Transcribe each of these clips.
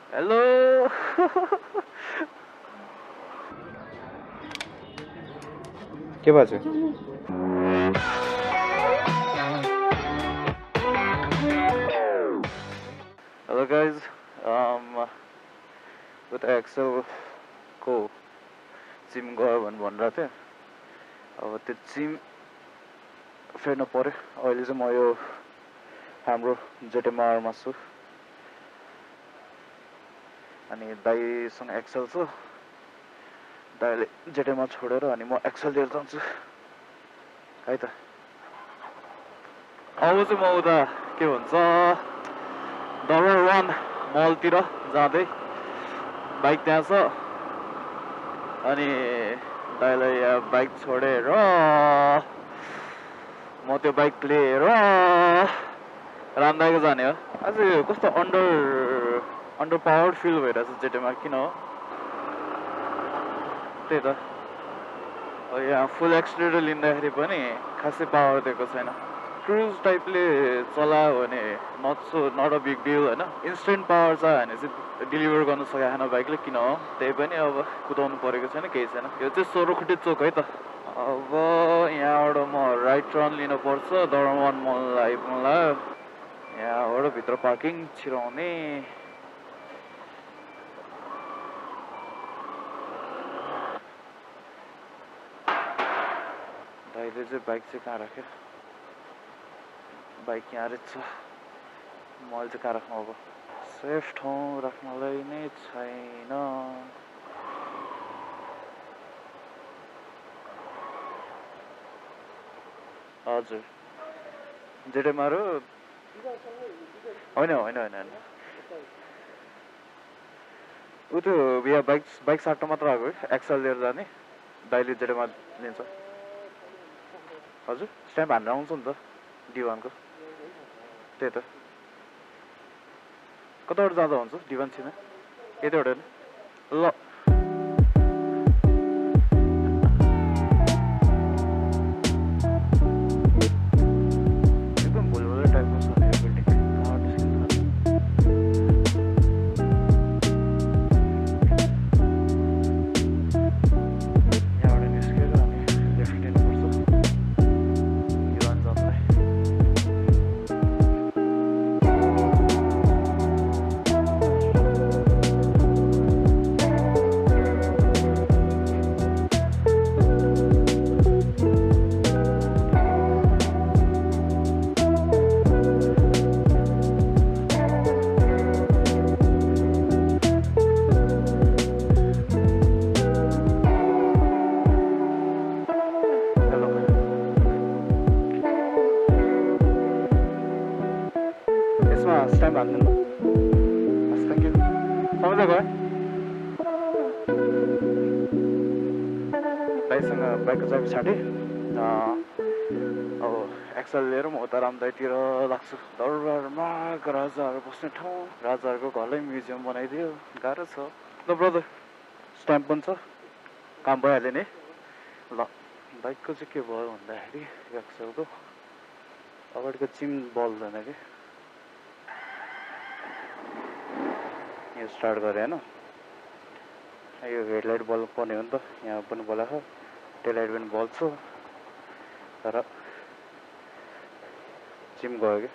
Hello. के बाजु Hello guys. With Excel को जिम गयो भनिरहेको थिएँ अब त्यो जिम फेर्न पर्यो अहिले चाहिँ म यो हाम्रो जेटेमारमा छु अनि दाइसँग एक्सेल छ दाइले जेटेमा छोडेर अनि म एक्सेल लिएर जान्छु है त अब चाहिँ म उता के भन्छ डलर 1 मलतिर जाँदै बाइक त्यहाँ छ अनि दाइलाई यहाँ बाइक छोडेर म त्यो बाइक लिएर रामदाइको जाने हो आज कस्तो अन्डर पावर्ड फिल भइरहेछ जेटेमा किन हो त्यही त यहाँ फुल एक्सिलेटर लिँदाखेरि पनि खासै पावर दिएको छैन क्रुज टाइपले चलायो भने नट अ बिग डिल होइन इन्स्टेन्ट पावर चाहियो भने चाहिँ डेलिभर गर्न सकेको छैन बाइकले किन हो त्यही पनि अब कुदाउनु परेको छैन केही छैन यो चाहिँ सोह्रखुट्टे चोक है त अब यहाँबाट म राइट टर्न लिनुपर्छ दरमान मल आइपुग्ला यहाँबाट भित्र पार्किङ छिराउने दाइले चाहिँ बाइक चाहिँ कहाँ राख्यो बाइक यहाँ रहेछ मैले चाहिँ कहाँ राख्नु अब सेफ ठाउँ राख्नलाई नै छैन हजुर जेटेमारो होइन होइन होइन होइन ऊ त्यो यहाँ बाइक साट्न मात्र आएको है एक्सल लिएर जाने दाइले जेटेमा लिन्छ हजुर स्ट्याम्प हानेर आउँछ नि त डिवानको त्यही त कताबाट जाँदा हुन्छ डिवान छिना यतैबाट होइन ल एकदम भुलभुलै टाइपको छ यो बिल्डिङ यहाँबाट निस्केर अनि लेफ्ट लिनुपर्छ डिवान जाँदै स्ट्याम्प हाल्नु हस् थ्याङ्क यू समझ गयो दाइसँग बाइकको चाबी छाटेँ अब एक्सल लिएर म उता रामदाइतिर लाग्छु दरबारमा राजाहरू बस्ने ठाउँ राजाहरूको घरलाई म्युजियम बनाइदियो गाह्रो छ ल ब्रदर स्ट्याम्प पनि छ काम भइहाल्यो नि ल बाइकको चाहिँ के भयो भन्दाखेरि एक्सलको अगाडिको चिम बल्दैन कि यो स्टार्ट गरेँ होइन यो हेडलाइट बल्ब पर्ने हो नि त यहाँ पनि बलाएको टेल लाइट पनि बल्छ तर चिम गयो कि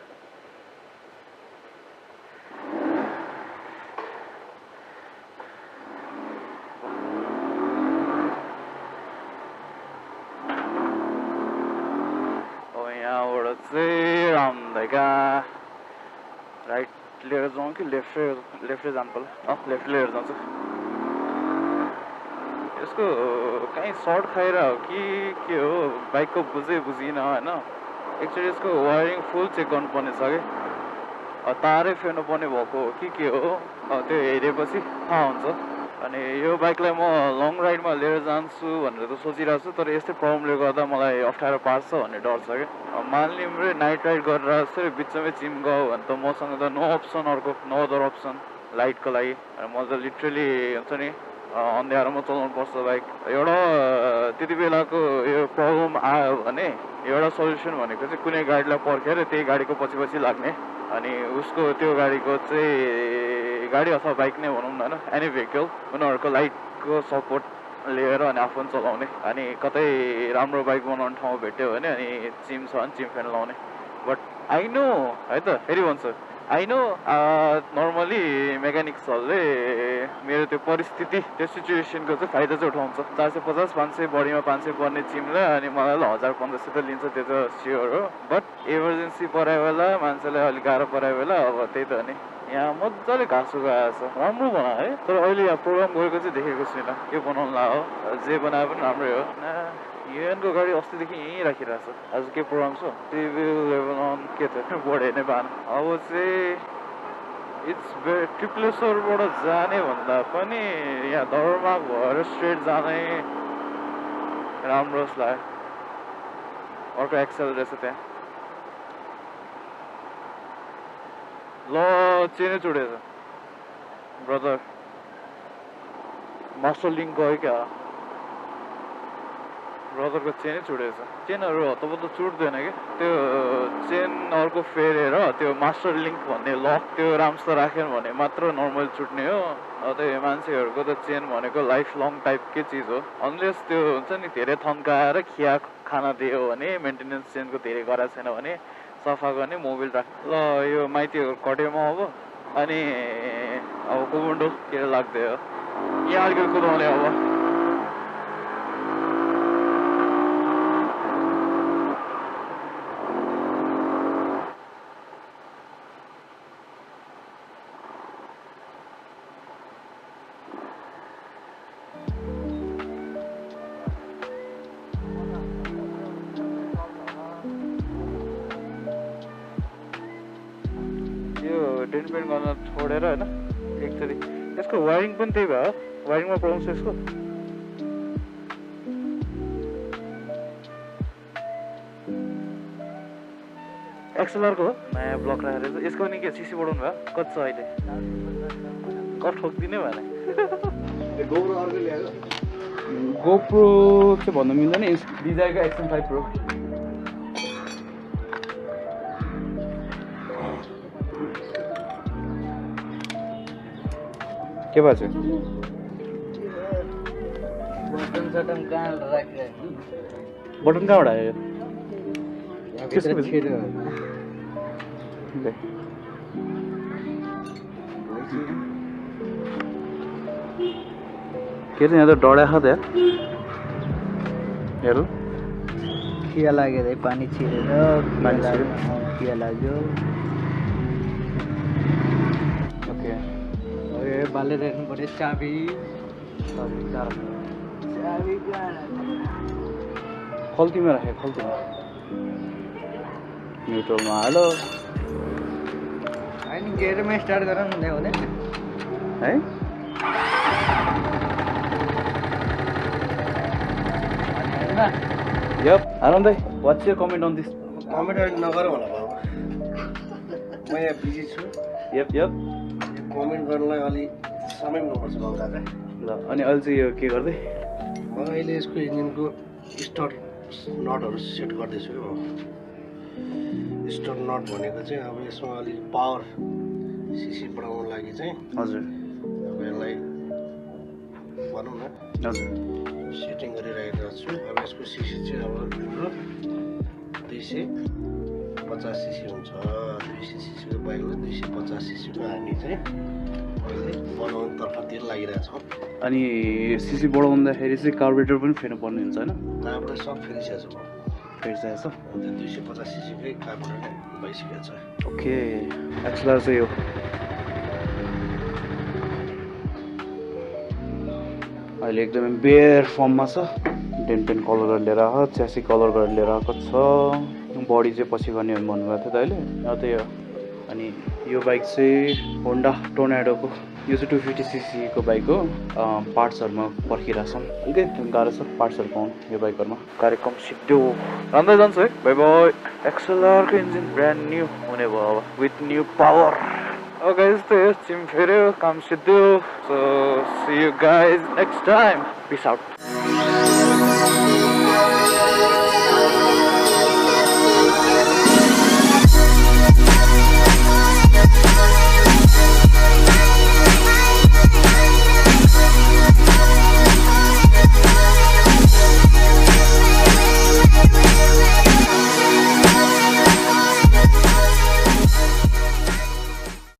अब यहाँबाट चाहिँ रामदाइका राइट लिएर जाउँ कि लेफ्टै जानु पर्ला लेफ्ट लिएर जान्छु यसको कहीँ सर्ट खाएर हो कि के हो बाइकको बुझिनँ होइन एक्चुअली यसको वायरिङ फुल चेक गर्नुपर्ने छ कि तारै फेर्नु पर्ने भएको हो कि के हो त्यो हेरेपछि थाहा हुन्छ अनि यो बाइकलाई म लङ राइडमा लिएर जान्छु भनेर त सोचिरहेको छु तर यस्तै प्रब्लमले गर्दा मलाई अप्ठ्यारो पार्छ भन्ने डर छ कि मानिलिउँ नाइट राइड गरेर यसरी बिचमै चिम गयो भने त मसँग त नो अप्सन अर्को नो अदर अप्सन लाइटको लागि म त लिटरली हुन्छ नि अँध्यारोमा चलाउनु पर्छ बाइक एउटा त्यति बेलाको यो प्रब्लम आयो भने एउटा सल्युसन भनेको चाहिँ कुनै गाडीलाई पर्खेर त्यही गाडीको पछि लाग्ने अनि उसको त्यो गाडीको चाहिँ गाडी अथवा बाइक नै भनौँ न होइन एनी भेहिकल उनीहरूको लाइटको सपोर्ट लिएर अनि आफू पनि चलाउने अनि कतै राम्रो बाइक बनाउने ठाउँ भेट्यो भने अनि चिम छ भने चिम फ्यान लाउने बट आई नो है त फेरि भन्छु आई नो नर्मली मेकानिक्सहरूले मेरो त्यो परिस्थिति त्यो सिचुएसनको चाहिँ फाइदा चाहिँ उठाउँछ 450 500 बढीमा 500 पर्ने चिमलाई अनि मलाई 1000-1500 त लिन्छ त्यो त स्योर हो बट इमर्जेन्सी परायो बेला मान्छेलाई अलिक गाह्रो परायो बेला अब त्यही त नि यहाँ मजाले घाँस उगाएको छ राम्रो बनायो है तर अहिले यहाँ प्रोग्राम गरेको चाहिँ देखेको छुइनँ के बनाउला हो जे बनाए पनि राम्रै हो युएनको गाडी अस्तिदेखि यहीँ राखिरहेको छ आज के प्रोग्राम छ सिभिल लेभल के त बढे नै बान अब चाहिँ इट्स ट्रिप्लेश्वरबाट जाने भन्दा पनि यहाँ दरमाग भएर स्ट्रेट जानै राम्रो जस्तो लाग्यो अर्को एक्सेल रहेछ त्यहाँ ल चेनै चुडेछ ब्रदर मास्टर लिङ्क गयो क्या ब्रदरको चेनै चुडेछ चेनहरू तब त चुट्दैन कि त्यो चेन अर्को फेरेर त्यो मास्टर लिङ्क भन्ने लक त्यो राम्रोसँग राख्यो भने मात्र नर्मल चुट्ने हो त्यही मान्छेहरूको त चेन भनेको लाइफ लङ टाइपकै चिज हो अनलेस त्यो हुन्छ नि धेरै थन्काएर खिया खाना दियो भने मेन्टेनेन्स चेनको धेरै गराएको छैन भने सफा गर्ने मोबिल राख ल यो माइतीहरू कट्योमा अब अनि अब कुमुन्डो के लाग्दै हो यहाँ अलिकति कुदाउने अब डेन्ट पेन्ट गर्न छोडेर होइन एकचोटि यसको वायरिङ पनि त्यही भयो वायरिङमा प्रब्लम छ यसको एक्सएलआरको हो नयाँ ब्लक राखेर यसको पनि के सिसी बढाउनु भयो कति छ अहिले कट ठोकिदिने भएन गोप्रो चाहिँ भन्नु मिल्दैन डिजाइरको एक्सन 5 प्रो के भएको छ बटन कहाँबाट आयो के यहाँ त डढा खा त हेर खिया लागेर पानी छिरेर खिया लाग्यो ओके बालेर हेर्नु पर्यो चाबी खल्तीमा राखेँ खल्तीमा न्युट्रलमा हालो होइन गेयरमा स्टार्ट गरेर हुँदै हुँदैन है यप आनन्द भाइ what's your comment on this comment नगर होला बाबु म यहाँ बिजी छु यप यप कमेन्ट गर्नलाई अलि समय हुनुपर्छ बाबु दादा ल अनि अहिले चाहिँ यो के गर्दै म अहिले यसको इन्जिनको स्टार्ट नटहरू सेट गर्दैछु हो स्टार्ट नट भनेको चाहिँ अब यसमा अलिक पावर सिसी बढाउनको लागि चाहिँ हजुर अब यसलाई भनौँ न हजुर सेटिङ गरिरहेको छु अब यसको सिसी चाहिँ अब हाम्रो 250 सिसी हुन्छ 200 सिसीको बाइकमा 250 सिसीको हामी चाहिँ अहिले बनाउने तर्फतिर लागिरहेछौँ अनि सिसी बढाउँदाखेरि चाहिँ कार्बोरेटर पनि फेर्नु पर्ने हुन्छ होइन कार्बोरेटर सब फेरिसकेको छ फेरिसकेको छ त्यो 250 सिसीकै कार्बोरेटर भइसकेको छ ओके एक्सएलआर चाहिँ यो अहिले एकदमै बेयर फर्ममा छ डेन्ट पेन्ट कलर गरेर लिएर आएको च्यासी कलर गरेर लिएर आएको छ बडी चाहिँ पछि गर्ने भन्नुभएको थियो त अहिले त्यही हो अनि यो बाइक चाहिँ होन्डा टोर्नाडोको यो चाहिँ 250 सीसीको बाइक हो पार्ट्सहरूमा पर्खिरहेछौँ अलिकति गाह्रो छ पार्ट्सहरू पाउनु यो बाइकहरूमा कार्यक्रम सिद्धो राम्रै जान्छ है बाइ बाइ एक्सएलआरको इन्जिन ब्रान्ड न्यू हुने भयो अब विथ न्यू पावर गाइज त चिम फेऱ्यो काम सिद्धो so see you guys next time peace out